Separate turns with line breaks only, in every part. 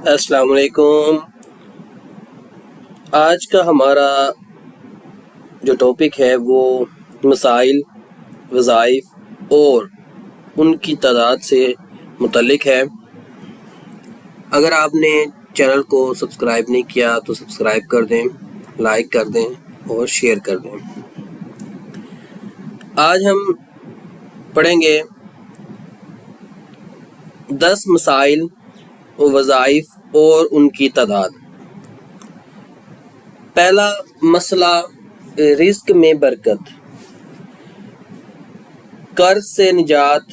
السلام علیکم۔ آج کا ہمارا جو ٹاپک ہے وہ مسائل، وظائف اور ان کی تعداد سے متعلق ہے۔ اگر آپ نے چینل کو سبسکرائب نہیں کیا تو سبسکرائب کر دیں، لائک کر دیں اور شیئر کر دیں۔ آج ہم پڑھیں گے 10 مسائل، وظائف اور ان کی تعداد۔ پہلا مسئلہ رزق میں برکت، قرض سے نجات،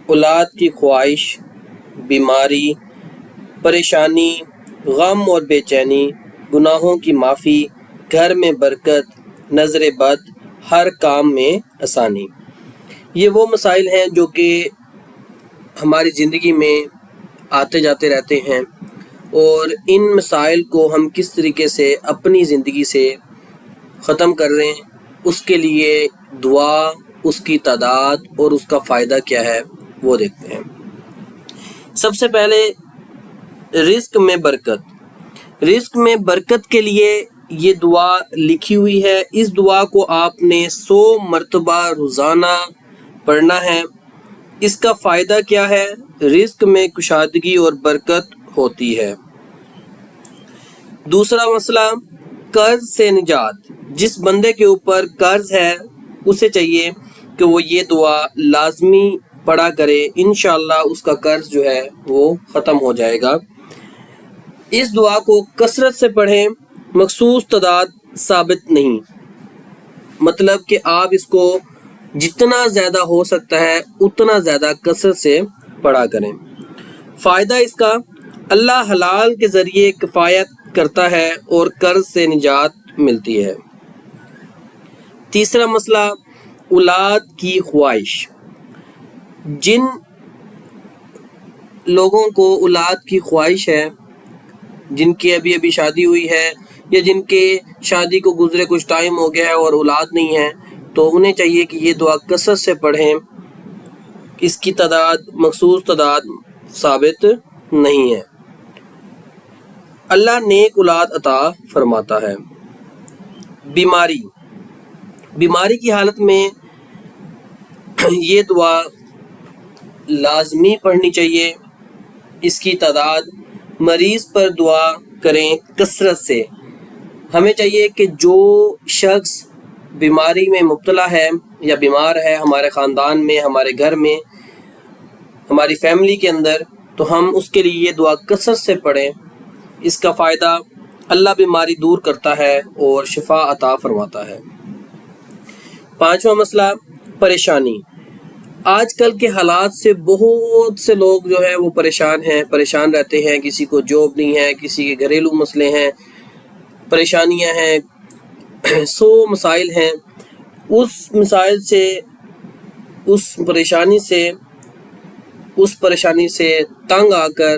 اولاد کی خواہش، بیماری، پریشانی، غم اور بے چینی، گناہوں کی معافی، گھر میں برکت، نظر بد، ہر کام میں آسانی۔ یہ وہ مسائل ہیں جو کہ ہماری زندگی میں آتے جاتے رہتے ہیں، اور ان مسائل کو ہم کس طریقے سے اپنی زندگی سے ختم کر رہے ہیں، اس کے لیے دعا، اس کی تعداد اور اس کا فائدہ کیا ہے وہ دیکھتے ہیں۔ سب سے پہلے رزق میں برکت۔ رزق میں برکت کے لیے یہ دعا لکھی ہوئی ہے۔ اس دعا کو آپ نے 100 مرتبہ روزانہ پڑھنا ہے۔ اس کا فائدہ کیا ہے؟ رزق میں کشادگی اور برکت ہوتی ہے۔ دوسرا مسئلہ قرض سے نجات۔ جس بندے کے اوپر قرض ہے اسے چاہیے کہ وہ یہ دعا لازمی پڑھا کرے، انشاءاللہ اس کا قرض جو ہے وہ ختم ہو جائے گا۔ اس دعا کو کثرت سے پڑھیں، مخصوص تعداد ثابت نہیں، مطلب کہ آپ اس کو جتنا زیادہ ہو سکتا ہے اتنا زیادہ کثرت سے پڑھا کریں۔ فائدہ اس کا، اللہ حلال کے ذریعے کفایت کرتا ہے اور قرض سے نجات ملتی ہے۔ تیسرا مسئلہ اولاد کی خواہش۔ جن لوگوں کو اولاد کی خواہش ہے، جن کی ابھی شادی ہوئی ہے یا جن کے شادی کو گزرے کچھ ٹائم ہو گیا ہے اور اولاد نہیں ہے، تو انہیں چاہیے کہ یہ دعا کثرت سے پڑھیں۔ اس کی تعداد، مخصوص تعداد ثابت نہیں ہے۔ اللہ نیک اولاد عطا فرماتا ہے۔ بیماری کی حالت میں یہ دعا لازمی پڑھنی چاہیے۔ اس کی تعداد، مریض پر دعا کریں کثرت سے۔ ہمیں چاہیے کہ جو شخص بیماری میں مبتلا ہے یا بیمار ہے ہمارے خاندان میں، ہمارے گھر میں، ہماری فیملی کے اندر، تو ہم اس کے لیے یہ دعا کثرت سے پڑھیں۔ اس کا فائدہ، اللہ بیماری دور کرتا ہے اور شفا عطا فرماتا ہے۔ پانچواں مسئلہ پریشانی۔ آج کل کے حالات سے بہت سے لوگ جو ہے وہ پریشان رہتے ہیں۔ کسی کو جاب نہیں ہے، کسی کے گھریلو مسئلے ہیں، پریشانیاں ہیں، 100 مسائل ہیں۔ اس پریشانی سے تنگ آ کر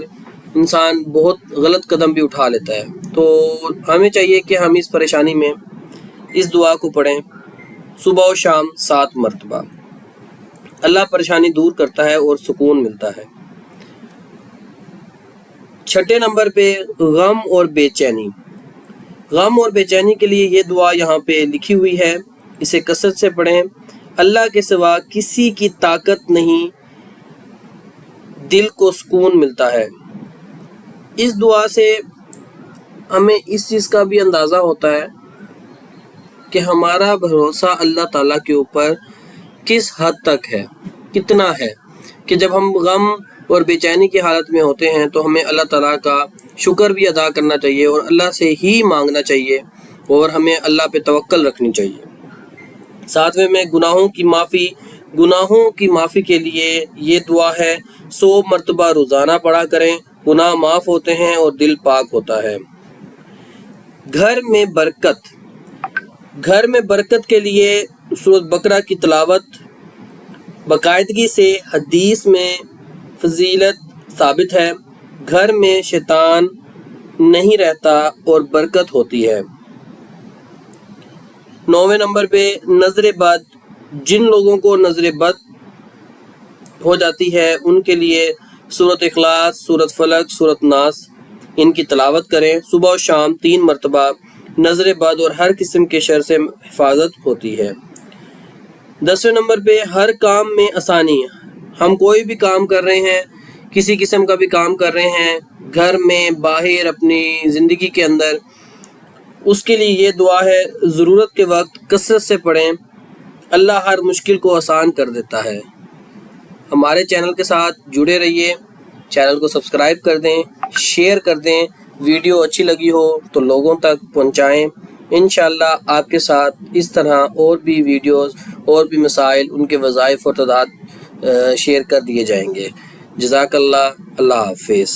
انسان بہت غلط قدم بھی اٹھا لیتا ہے۔ تو ہمیں چاہیے کہ ہم اس پریشانی میں اس دعا کو پڑھیں صبح و شام 7 مرتبہ۔ اللہ پریشانی دور کرتا ہے اور سکون ملتا ہے۔ چھٹے نمبر پہ غم اور بے چینی۔ غم اور بے چینی کے لیے یہ دعا یہاں پہ لکھی ہوئی ہے، اسے کثرت سے پڑھیں۔ اللہ کے سوا کسی کی طاقت نہیں، دل کو سکون ملتا ہے۔ اس دعا سے ہمیں اس چیز کا بھی اندازہ ہوتا ہے کہ ہمارا بھروسہ اللہ تعالیٰ کے اوپر کس حد تک ہے، کتنا ہے، کہ جب ہم غم اور بے چینی کی حالت میں ہوتے ہیں تو ہمیں اللہ تعالیٰ کا شکر بھی ادا کرنا چاہیے اور اللہ سے ہی مانگنا چاہیے، اور ہمیں اللہ پہ توکل رکھنی چاہیے۔ ساتویں میں گناہوں کی معافی کے لیے یہ دعا ہے، 100 مرتبہ روزانہ پڑھا کریں، گناہ معاف ہوتے ہیں اور دل پاک ہوتا ہے۔ گھر میں برکت کے لیے سورۃ بقرہ کی تلاوت باقاعدگی سے حدیث میں فضیلت ثابت ہے۔ گھر میں شیطان نہیں رہتا اور برکت ہوتی ہے۔ 9ویں نمبر پہ نظر بد۔ جن لوگوں کو نظر بد ہو جاتی ہے ان کے لیے سورۃ اخلاص، سورۃ فلق، سورۃ ناس ان کی تلاوت کریں۔ صبح و شام 3 مرتبہ نظر بد اور ہر قسم کے شر سے حفاظت ہوتی ہے۔ 10ویں نمبر پہ ہر کام میں آسانی۔ ہم کوئی بھی کام کر رہے ہیں، کسی قسم کا بھی کام کر رہے ہیں، گھر میں، باہر، اپنی زندگی کے اندر، اس کے لیے یہ دعا ہے، ضرورت کے وقت کثرت سے پڑھیں، اللہ ہر مشکل کو آسان کر دیتا ہے۔ ہمارے چینل کے ساتھ جڑے رہیے، چینل کو سبسکرائب کر دیں، شیئر کر دیں، ویڈیو اچھی لگی ہو تو لوگوں تک پہنچائیں۔ انشاءاللہ آپ کے ساتھ اس طرح اور بھی ویڈیوز اور بھی مسائل، ان کے وظائف اور تعداد شیئر کر دیے جائیں گے۔ جزاک اللہ، اللہ حافظ۔